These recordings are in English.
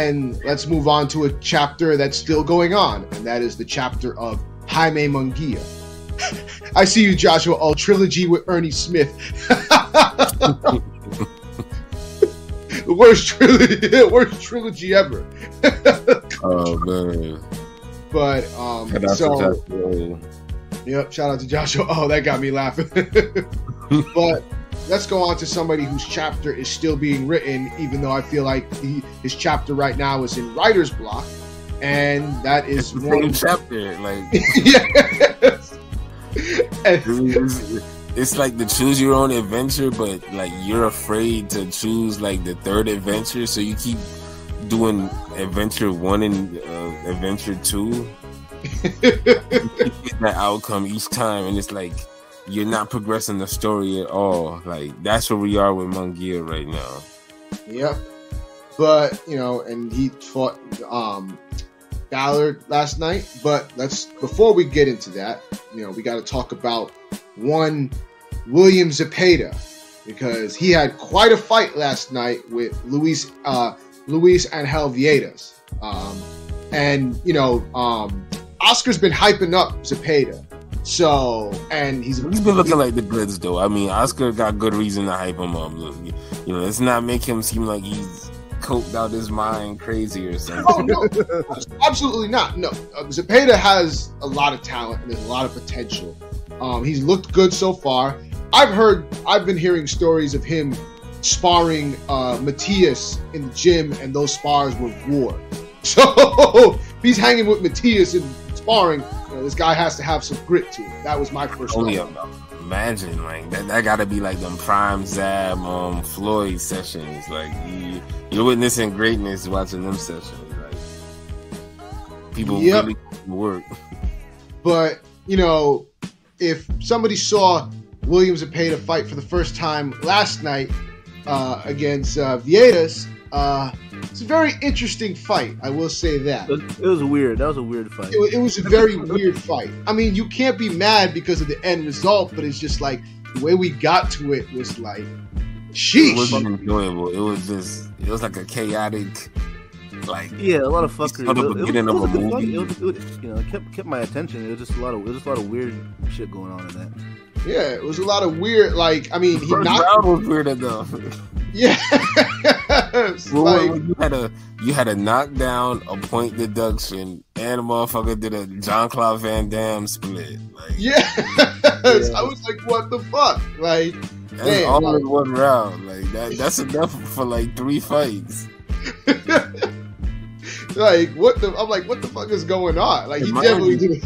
And let's move on to a chapter that's still going on, and that is the chapter of Jaime Mungia. I see you, Joshua. Oh, trilogy with Ernie Smith. The worst trilogy ever. Oh man. But yep, shout out to Joshua. Oh, that got me laughing. But let's go on to somebody whose chapter is still being written, even though I feel like his chapter right now is in writer's block, and that is the same chapter. Like, yes. It's like the choose your own adventure, but like you're afraid to choose like the third adventure, so you keep doing adventure 1 and adventure 2. You get that outcome each time, and it's like you're not progressing the story at all. Like, that's where we are with Munguia right now. Yep. But, and he fought Ballard last night. But before we get into that, we got to talk about one William Zepeda, because he had quite a fight last night with Luis Angel Vietas. Oscar's been hyping up Zepeda. So, and he's been looking like the goods, though. I mean, Oscar got good reason to hype him up. Let's not make him seem like he's coked out his mind crazy or something. Oh, no. Absolutely not. No. Zepeda has a lot of talent and there's a lot of potential. He's looked good so far. I've been hearing stories of him sparring Matias in the gym, and those spars were war. So, if he's hanging with Matias and sparring, this guy has to have some grit to him. That was my first thought. Imagine, like, that gotta be like them prime Zab Floyd sessions. Like, you're witnessing greatness watching them sessions. Like, people really work. But, if somebody saw William Zepeda fight for the first time last night against Vietas, it's a very interesting fight. I will say that. It was weird. That was a weird fight. It was a very weird fight. I mean, you can't be mad because of the end result, but it's just like the way we got to it was like, sheesh. It wasn't enjoyable. It was like a chaotic, like, a lot of fuckery. It kept my attention. It was just a lot of weird shit going on in that. Yeah, it was a lot of weird. Like, I mean, round was weird enough. Yeah. You had a knockdown, a point deduction, and a motherfucker did a Jean-Claude Van Damme split. Like, I was like, what the fuck? Like, that's all in one round. Like, that's enough for like 3 fights. Like, I'm like, what the fuck is going on? Like, he definitely did it.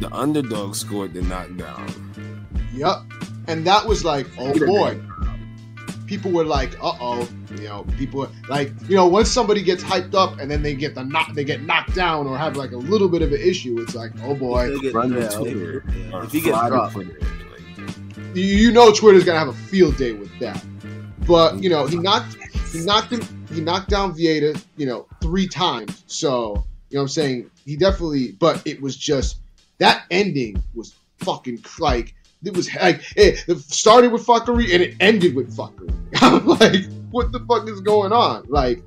The underdog scored the knockdown. Yep. And that was like, oh boy. People were like, uh-oh. People like, once somebody gets hyped up and then they get knocked down or have like a little bit of an issue, it's like, oh boy. If he gets dropped. Twitter's gonna have a field day with that. But he knocked down Vieira, 3 times. So, what I'm saying? He definitely, but it was just, that ending was fucking like, it was like, it started with fuckery and it ended with fuckery. I'm like, what the fuck is going on? Like,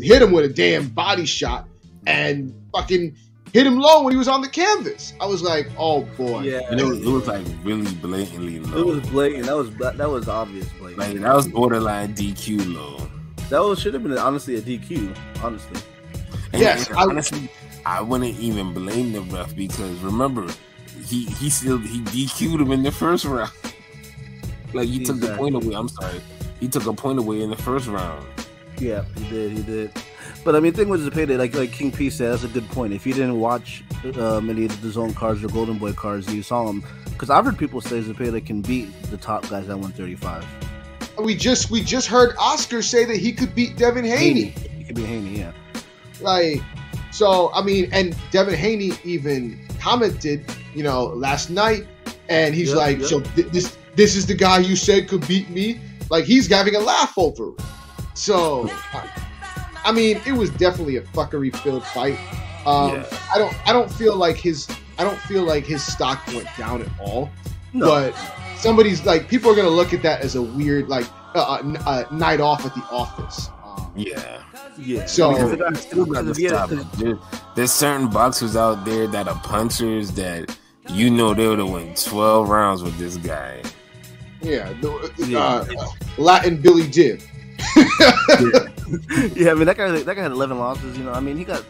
hit him with a damn body shot and fucking hit him low when he was on the canvas. I was like, oh boy. Yeah. And it was like really blatantly low. It was blatant. That was obvious blatant. Like, that was borderline DQ low. That should have been honestly a DQ, honestly. And honestly, I wouldn't even blame the ref, because remember, he DQ'd him in the first round. Like, he took the point away. I'm sorry. He took a point away in the first round. Yeah, he did. But I mean, the thing with Zepeda, like King P said, that's a good point. If you didn't watch many of the Zone cards or Golden Boy cards, you saw them. Because I've heard people say Zepeda can beat the top guys at 135. We just heard Oscar say that he could beat Devin Haney. He could beat Haney, yeah. Like, so, I mean, and Devin Haney even commented, last night, and he's so this is the guy you said could beat me? Like, he's having a laugh over it. So, I mean, it was definitely a fuckery-filled fight. I don't feel like his stock went down at all. No. But somebody's like, people are gonna look at that as a weird, like, night off at the office. Yeah. So there's certain boxers out there that are punchers that you know they would have went 12 rounds with this guy. Yeah, Latin Billy Dib. Yeah, I mean that guy had 11 losses. You know, I mean he got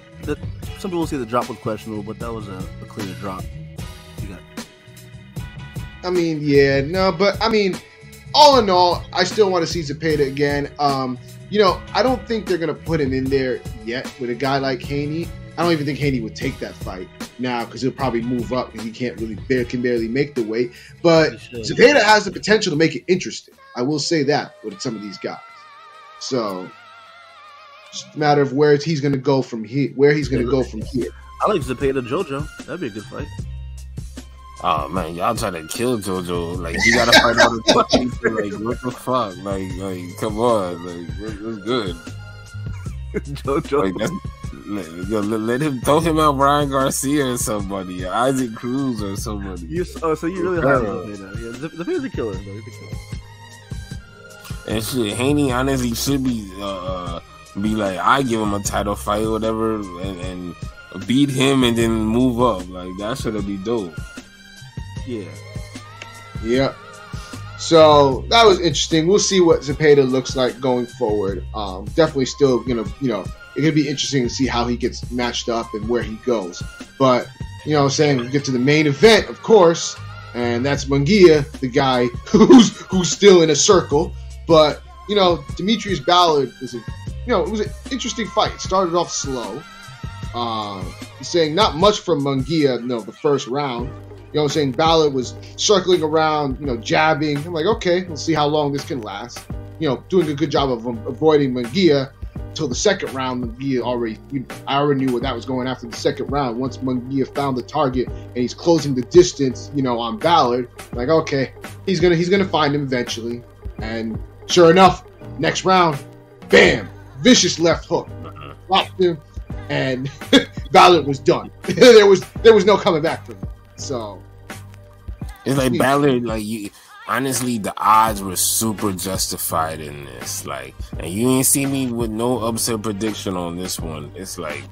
some people say the drop was questionable, but that was a clear drop. I mean, yeah, no, but I mean, all in all, I still want to see Zepeda again. You know, I don't think they're gonna put him in there yet with a guy like Haney. I don't even think Haney would take that fight now because he'll probably move up and he can't really barely make the weight. But Zepeda has the potential to make it interesting. I will say that with some of these guys. So it's a matter of where he's going to go from here. I like Zepeda JoJo. That'd be a good fight. Oh man, y'all try to kill JoJo. Like you gotta fight all the fucking people. Like what the fuck? Like come on. Like what's good? JoJo. Like, let him throw him out Ryan Garcia or somebody, or Isaac Cruz or somebody. So you really high on Zepeda? Yeah, Zepeda's a killer. He's a killer. And shit, Haney honestly should be like, I give him a title fight or whatever, and beat him and then move up. Like that should be dope. Yeah. So that was interesting. We'll see what Zepeda looks like going forward. Definitely still it's gonna be interesting to see how he gets matched up and where he goes. But you know what I'm saying, we get to the main event, of course, and that's Munguia, the guy who's still in a circle. But you know, D'Mitrius Ballard it was an interesting fight. It started off slow. He's saying not much from Munguia, the first round. You know what I'm saying? Ballard was circling around, jabbing. I'm like, okay, we'll see how long this can last. Doing a good job of avoiding Munguia until the second round. Munguia I already knew what that was going after the second round. Once Munguia found the target and he's closing the distance, on Ballard, like, okay, he's gonna find him eventually. And sure enough, next round, bam, vicious left hook, dropped him, and Ballard was done. there was no coming back from him. So it's like Ballard, honestly, the odds were super justified in this. And you ain't see me with no upset prediction on this one. It's like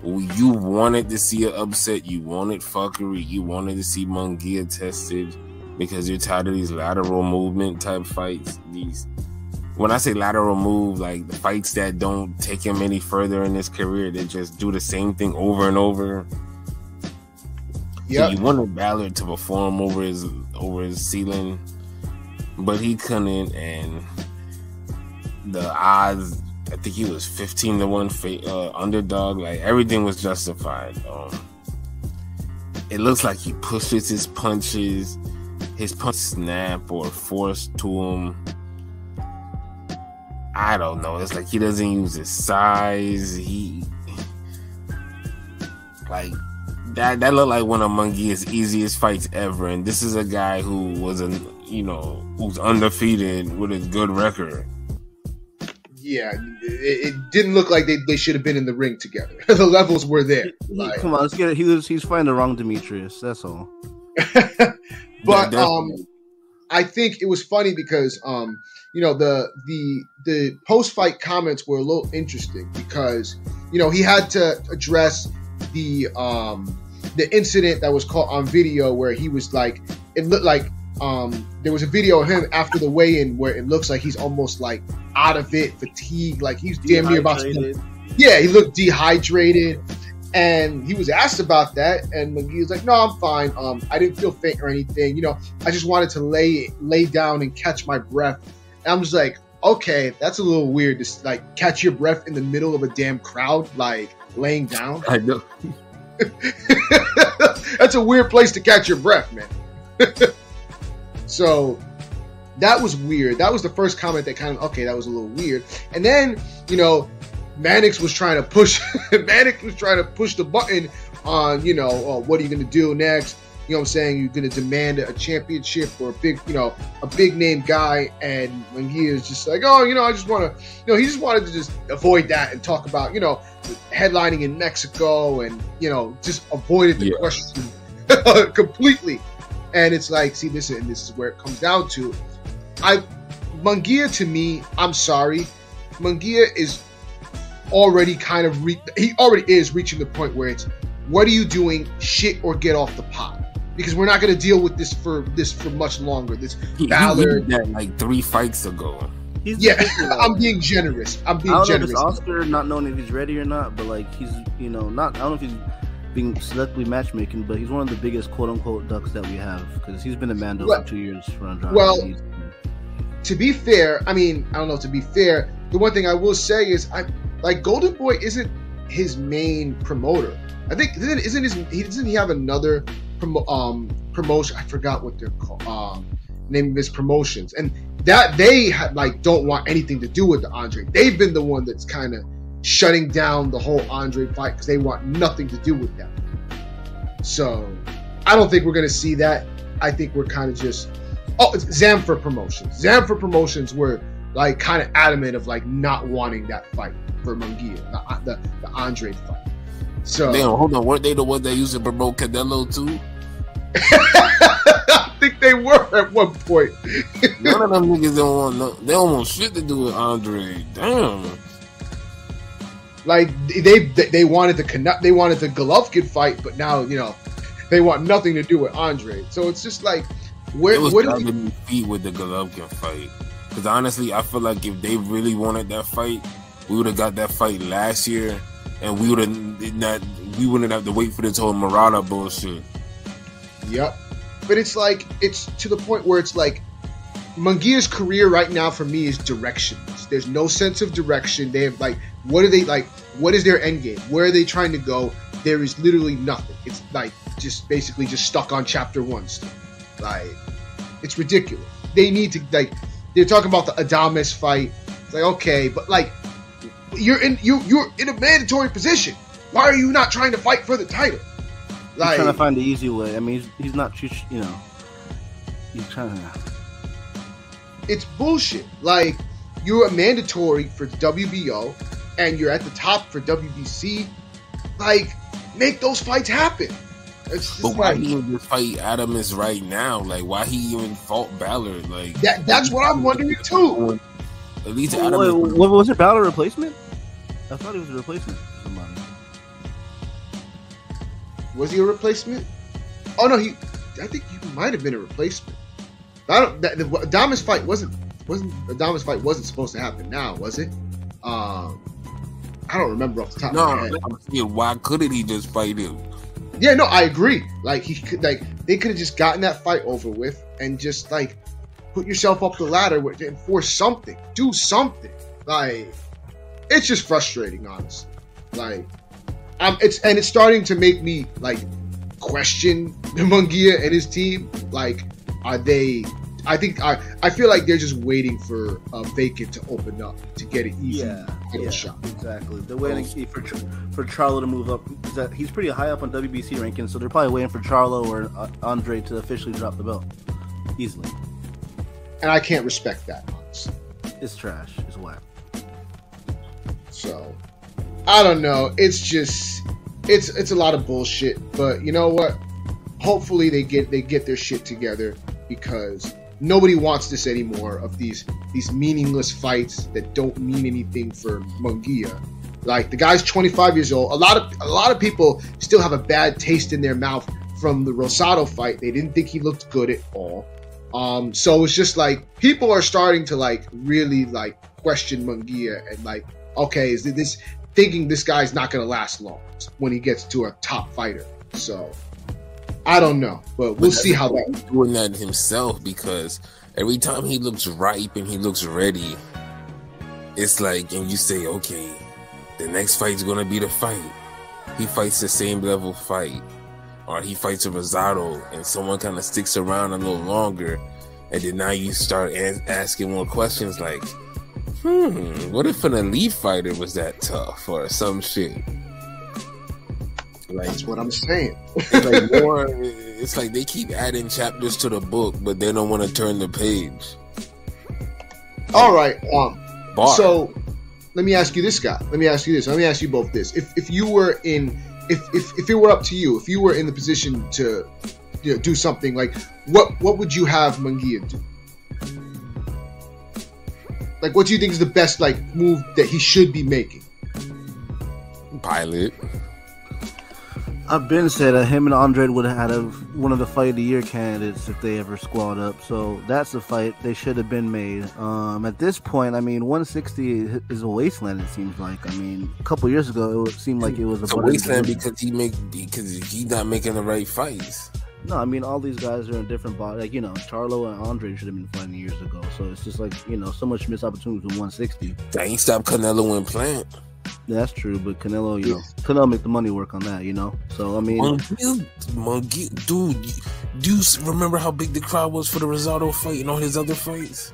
you wanted to see an upset, you wanted fuckery, you wanted to see Munguia tested because you're tired of these lateral movement type fights. When I say lateral move, like the fights that don't take him any further in his career, they just do the same thing over and over. Yeah, so you wanted Ballard to perform over his ceiling, but he couldn't. And the odds, I think he was 15-1 underdog. Like everything was justified. It looks like he pushes his punches. His punch snap or force to him. I don't know. It's like he doesn't use his size. That looked like one of Munguia's easiest fights ever, and this is a guy who was who's undefeated with a good record. Yeah, it didn't look like they should have been in the ring together. The levels were there. Come on, let's get it. He's fighting the wrong D'Mitrius. That's all. But I think it was funny because the post-fight comments were a little interesting because he had to address the incident that was caught on video where he was like, it looked like there was a video of him after the weigh-in where it looks like he's almost like out of it, fatigued, like he's damn near about to. Yeah, he looked dehydrated. And he was asked about that, and McGee was like, "No, I'm fine. I didn't feel faint or anything. I just wanted to lay down and catch my breath." And I'm just like, "Okay, that's a little weird to catch your breath in the middle of a damn crowd, laying down." I know. That's a weird place to catch your breath, man. So that was weird. That was the first comment that that was a little weird. And then Mannix was trying to push. Mannix was trying to push the button on, what are you going to do next? You know what I'm saying? You're going to demand a championship or a big name guy. And when he is just like, I just want to, he just wanted to just avoid that and talk about, headlining in Mexico and, just avoided the question completely. And it's like, see, this is where it comes down to. Munguia, to me, I'm sorry, Munguia is already kind of he already is reaching the point where it's, what are you doing? Shit or get off the pot. Because we're not going to deal with this for much longer. This Ballard, he did that like 3 fights ago. I'm being generous. I don't know if it's Oscar not knowing if he's ready or not, but like he's, you know, not. I don't know if he's being selectively matchmaking, but he's one of the biggest quote unquote ducks that we have because he's been a Mando for 2 years for Andrade. Well, to be fair, I mean, I don't know. To be fair, the one thing I will say is, Golden Boy isn't his main promoter. I think doesn't he have another promotion? I forgot what they're called. Name of his promotions, and that they don't want anything to do with the Andre. They've been the one that's kind of shutting down the whole Andre fight because they want nothing to do with that. So I don't think we're gonna see that. I think we're kind of just it's Zamfir Promotions. Zamfir Promotions were like kind of adamant of like not wanting that fight for Munguia, the Andre fight. So damn, hold on, weren't they the ones that used to promote Canelo too? I think they were at one point. None of them niggas they don't want shit to do with Andre. Damn. Like they wanted the Golovkin fight, but now, you know, they want nothing to do with Andre. So it's just like, what is he feet with the Golovkin fight? Because honestly, I feel like if they really wanted that fight, we would have got that fight last year, and we wouldn't have to wait for this whole Murata bullshit. Yep. But it's like, it's to the point where it's like, Munguia's career right now for me is directionless. There's no sense of direction. They have like, what are they like? What is their end game? Where are they trying to go? There is literally nothing. It's like just basically just stuck on chapter 1 still. Like, it's ridiculous. They need to they're talking about the Adames fight. It's like, okay, but like you're in a mandatory position. Why are you not trying to fight for the title? Like, he's trying to find the easy way. I mean, he's not, you know, he's trying to. It's bullshit. Like, you're a mandatory for WBO, and you're at the top for WBC. Like, make those fights happen. It's just but why he even fight Adames right now? Like, why he even fought Ballard? Like, that's what I'm wondering too. At least Adames. What was it? Ballard replacement? I thought he was a replacement for somebody. Was he a replacement? Oh no, I think he might have been a replacement. The Adames fight wasn't supposed to happen now, was it? I don't remember off the top of my head. I'm saying, why couldn't he just fight him? Yeah, no, I agree. Like, he could, they could have just gotten that fight over with and just put yourself up the ladder and force something, do something. Like, it's just frustrating, honestly. Like, it's starting to make me question Munguia and his team. Like, are they? I feel like they're just waiting for a vacant to open up to get an easy shot. Exactly. They're waiting for Charlo to move up. He's pretty high up on WBC rankings, so they're probably waiting for Charlo or Andre to officially drop the belt easily. And I can't respect that, honestly. It's trash. It's whack. So, I don't know. It's just it's a lot of bullshit. But you know what? Hopefully they get their shit together, because nobody wants this anymore, of these meaningless fights that don't mean anything for Munguia. Like, the guy's 25 years old. A lot of people still have a bad taste in their mouth from the Rosado fight. They didn't think he looked good at all. So it's just like, people are starting to really question Munguia and okay, is this thinking this guy's not going to last long when he gets to a top fighter. So I don't know, but we'll see how that. He's doing that himself, because every time he looks ripe and he looks ready, it's like, and you say, okay, the next fight's gonna be the fight. He fights the same level fight, or he fights a Rosado, and someone kind of sticks around a little longer, and then now you start asking more questions like, what if an elite fighter was that tough, or some shit? That's what I'm saying. It's like they keep adding chapters to the book, but they don't want to turn the page. All right. So let me ask you this, guy. Let me ask you this. Let me ask you both this. If you were if it were up to you, if you were in the position to do something, what would you have Munguia do? What do you think is the best move that he should be making? pilot. I've been said that him and Andre would have had one of the fight of the year candidates if they ever squad up. So that's a fight they should have been made. At this point, I mean, 160 is a wasteland. It seems like. I mean, a couple years ago, it seemed like it was a wasteland because he's not making the right fights. No, I mean, all these guys are in different bodies. Like, Charlo and Andre should have been fighting years ago. So it's just like, so much missed opportunities with 160. They ain't stopped Canelo and Plant. Yeah, that's true, but Canelo, Canelo make the money work on that, So I mean, Munguia, dude, do you remember how big the crowd was for the Rosado fight and all his other fights?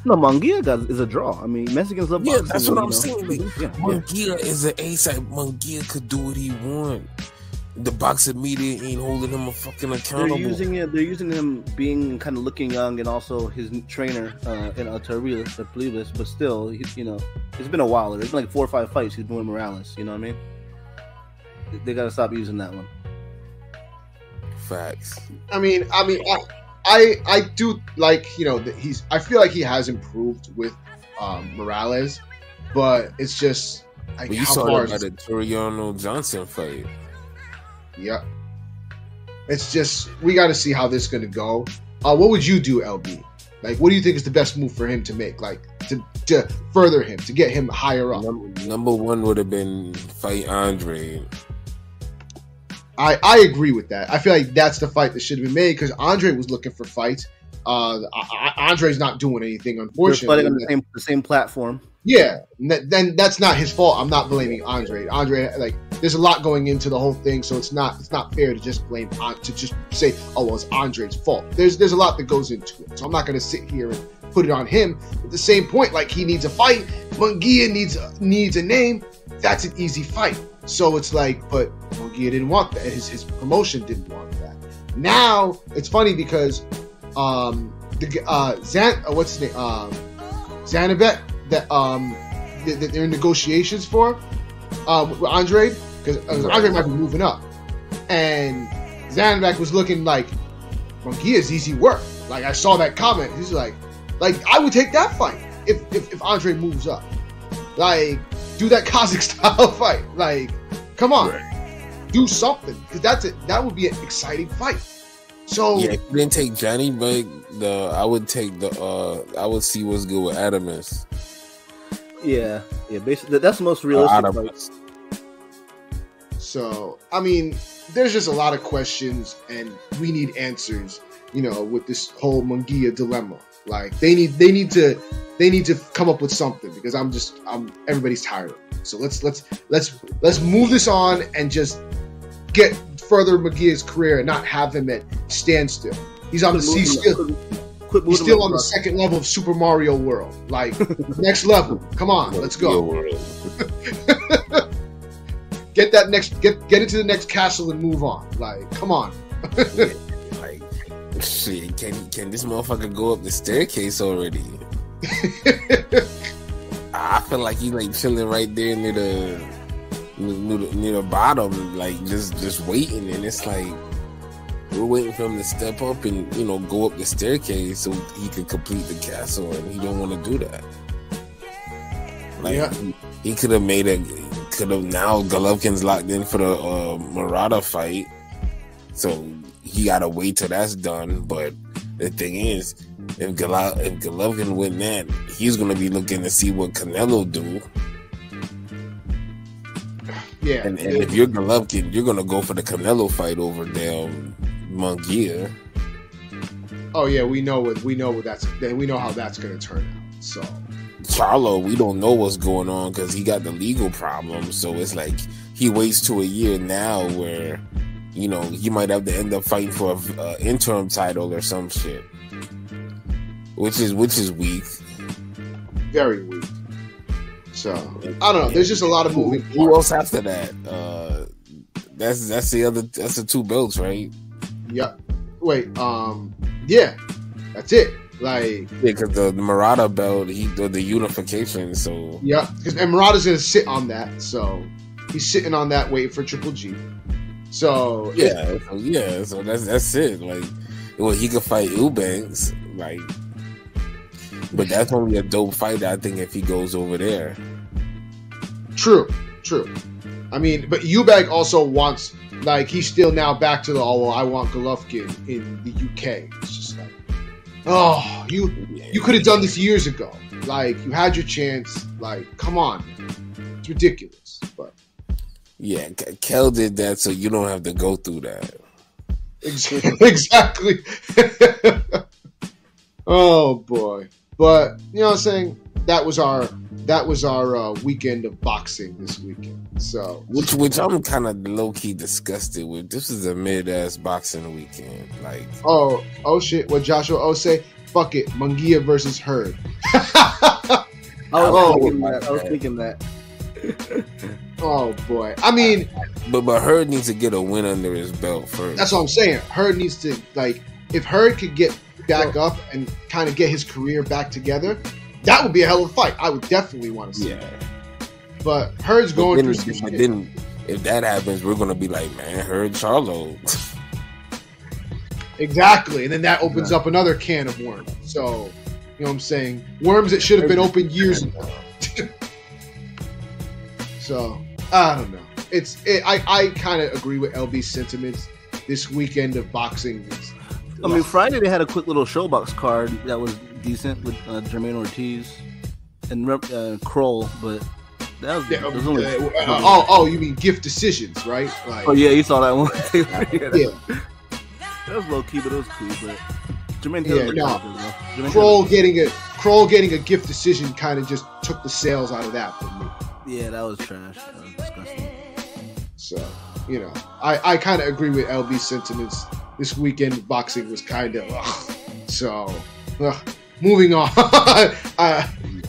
No, Munguia is a draw. I mean, Mexicans love boxing. Yeah, that's what I'm saying. Like, Munguia is an A-side. Munguia could do what he want. The boxing media ain't holding him accountable. They're using him being kind of looking young, and also his trainer in Torres, but still, it's been a while. There's been like 4 or 5 fights he's been with Morales. You know what I mean? They gotta stop using that one. Facts. I mean, I do like I feel like he has improved with Morales, but it's just like you saw him at the Toriano Johnson fight. Yeah, it's just we got to see how this is gonna go. What would you do, LB? Like, what do you think is the best move for him to make? Like to further him, to get him higher up. Number one would have been fight Andre. I agree with that. I feel like that's the fight that should have been made because Andre was looking for fights. Andre's not doing anything, unfortunately. They're fighting on the same platform. Yeah, then that's not his fault. I'm not blaming Andre. Like, there's a lot going into the whole thing, so it's not fair to just blame to just say, oh, well, it's Andre's fault. There's a lot that goes into it, so I'm not going to sit here and put it on him. At the same point, like, he needs a fight. Munguia needs a name. That's an easy fight. So it's like, but Munguia didn't want that. His promotion didn't want that. Now it's funny because what's his name? Zanabek that they're in negotiations for with Andre because Andre might be moving up, and Zanabek was looking like Munguia's easy work. Like, I saw that comment. He's like I would take that fight if Andre moves up. Like, do that Kazakh style fight. Like, come on, do something because that would be an exciting fight. So yeah, if you didn't take Johnny, but I would take I would see what's good with Adamus. Yeah, basically that's the most realistic fight. So I mean, there's just a lot of questions, and we need answers. With this whole Munguia dilemma, like they need to come up with something because everybody's tired of it. So let's move this on and just get further Munguia's career and not have him at standstill. He's on he's still on the second level of Super Mario World. Like, next level. Come on, let's go. Get into the next castle and move on. Like, come on. Like, shit, can this motherfucker go up the staircase already? I feel like he's like chilling right there near the bottom, like just waiting, and it's like we're waiting for him to step up and go up the staircase so he could complete the castle, and he don't want to do that. Like, yeah. He could have now Golovkin's locked in for the Murata fight, so he gotta wait till that's done. But the thing is, if Golovkin win that, he's gonna be looking to see what Canelo do. Yeah, and if you're Golovkin, you're gonna go for the Canelo fight over Munguia. Oh yeah, we know how that's gonna turn out. So Charlo, we don't know what's going on because he got the legal problems. So it's like he waits to a year now where he might have to end up fighting for an interim title or some shit, which is weak, very weak. So I don't know. There's just a lot of moving parts. Who else after that? That's the 2 belts, right? Yeah. Wait. Yeah. That's it. Like, because the Murata belt, the unification. So yeah, because Murata's gonna sit on that. So he's sitting on that, waiting for Triple G. So yeah. So that's it. Like, well, he could fight Eubanks, like. But that's only a dope fight, I think, if he goes over there. True. I mean, but Eubank also wants, like, he's still now back to the, oh, well, I want Golovkin in the UK. It's just like, oh, you could have done this years ago. Like, you had your chance. Like, come on. It's ridiculous. But yeah, Kel did that so you don't have to go through that. Exactly. Oh, boy. But, you know what I'm saying? That was our weekend of boxing this weekend. So which I'm kind of low key disgusted with. This is a mid ass boxing weekend. Like oh shit! What Joshua O say? Fuck it, Munguia versus Hurd. I was thinking that. Oh boy! I mean, but Hurd needs to get a win under his belt first. That's what I'm saying. Hurd needs to, like, if Hurd could get back up and kind of get his career back together. That would be a hell of a fight. I would definitely want to see that. But Hurd's going through some shit. Then, if that happens, we're going to be like, man, Hurd Charlo. Exactly. And then that opens up another can of worms. So, you know what I'm saying? Worms that should have been opened years ago. So, I don't know. I kind of agree with LB's sentiments. This weekend of boxing is... I mean, Friday they had a quick little showbox card that was decent with Jermaine Ortiz and Kroll, but that was only. You mean gift decisions, right? Like, oh yeah, you saw that one. Yeah, that was low key, but it was cool. But Jermaine, Kroll getting a gift decision kind of just took the sales out of that for me. Yeah, that was trash. That was disgusting. So, you know, I kind of agree with LB's sentiments. This weekend of boxing was kind of moving on.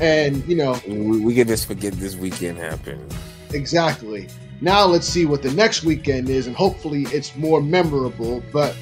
And, you know, we can just forget this weekend happened. Exactly. Now let's see what the next weekend is, and hopefully it's more memorable. But